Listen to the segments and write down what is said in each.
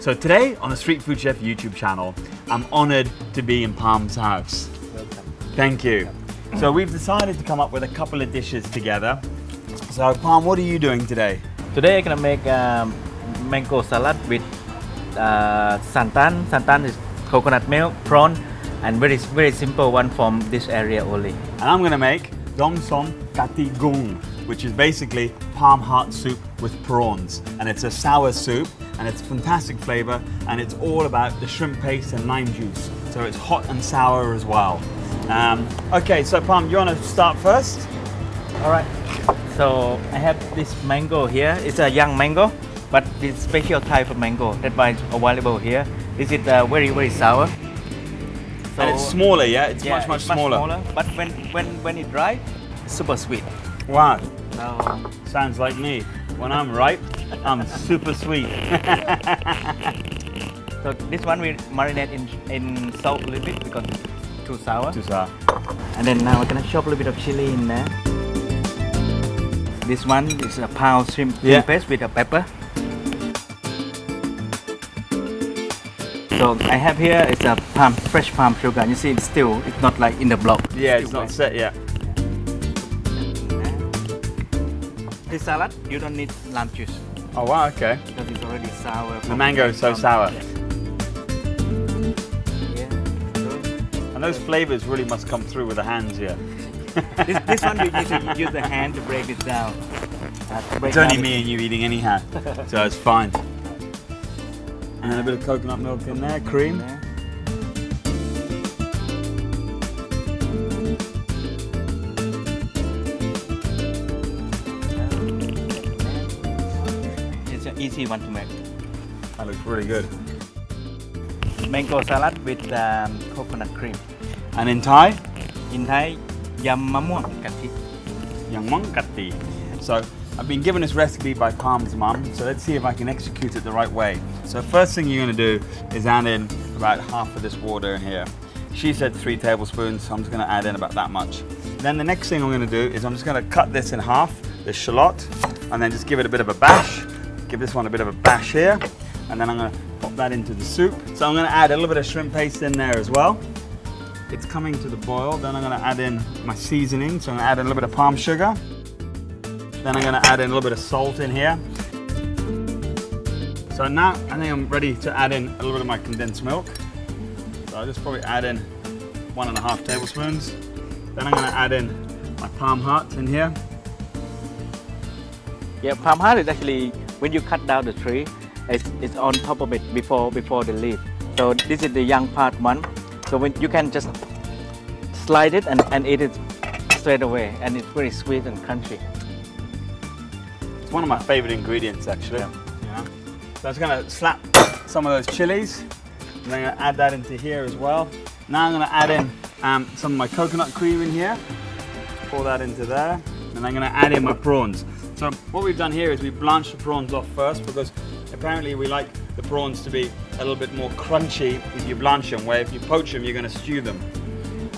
So today on the Street Food Chef YouTube channel, I'm honored to be in Palm's house. Welcome. Thank you. So we've decided to come up with a couple of dishes together. So Palm, what are you doing today? Today I'm gonna make mango salad with santan. Santan is coconut milk, prawn, and very simple one from this area only. And I'm gonna make dom som kati goong, which is basically palm heart soup with prawns. And it's a sour soup, and it's fantastic flavor, and it's all about the shrimp paste and lime juice. So it's hot and sour as well. Okay, so Palm, you wanna start first? All right. So I have this mango here. It's a young mango, but it's special type of mango. That's why it's available here. This is very sour. So, And it's smaller, yeah? It's much smaller. But when it dry, it's super sweet. Wow. So, Sounds like me. When I'm ripe, I'm super sweet. so this one we marinate in salt a little bit because it's too sour. Too sour. And then now we're gonna chop a little bit of chili in there. This one is a pound shrimp paste with a pepper. So I have here is a fresh palm sugar. You see, it's not like in the block. Yeah, it's not set yet. This salad, you don't need lime juice Oh wow, okay. because it's already sour. The mango is so sour. Yeah. And those flavors really must come through with the hands here. This one you need to use the hand to break it down. It's only me and you eating anyhow, so it's fine. And a bit of coconut milk in there, cream. It's an easy one to make. That looks really good. Mango salad with coconut cream. And in Thai? In Thai, Yam Mamuang kati. Yam Mamuang kati. So I've been given this recipe by Palm's mum, so let's see if I can execute it the right way. So first thing you're going to do is add in about half of this water in here. She said 3 tablespoons, so I'm just going to add in about that much. Then the next thing I'm going to do is I'm just going to cut this in half, this shallot, and then just give it a bit of a bash. Give this one a bit of a bash here, and then I'm going to pop that into the soup. So I'm going to add a little bit of shrimp paste in there as well. It's coming to the boil, then I'm going to add in my seasoning, so I'm going to add in a little bit of palm sugar. Then I'm going to add in a little bit of salt in here. So now I think I'm ready to add in a little bit of my condensed milk. So I'll just probably add in 1.5 tablespoons. Then I'm going to add in my palm heart in here. Yeah, palm heart is actually when you cut down the tree, it's on top of it before the leaf. So this is the young part one. So when you can just slide it and eat it straight away, and it's very sweet and crunchy. It's one of my favorite ingredients actually. Yeah. So I'm just going to slap some of those chilies, and I'm going to add that into here as well. Now I'm going to add in some of my coconut cream in here. Pour that into there, and I'm going to add in my prawns. So what we've done here is we blanched the prawns off first because apparently we like the prawns to be a little bit more crunchy if you blanch them, where if you poach them you're going to stew them.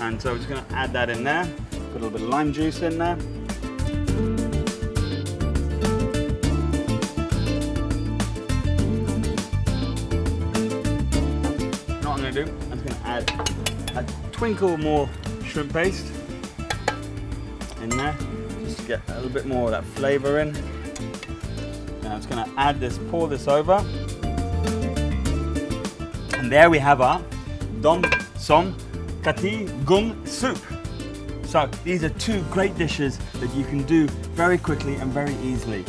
And so I'm just going to add that in there, put a little bit of lime juice in there. What I'm going to do, I'm just going to add a twinkle more shrimp paste in there, just to get a little bit more of that flavor in. And I'm just going to add this, pour this over. And there we have our dom som kati goong soup. So these are 2 great dishes that you can do very quickly and very easily.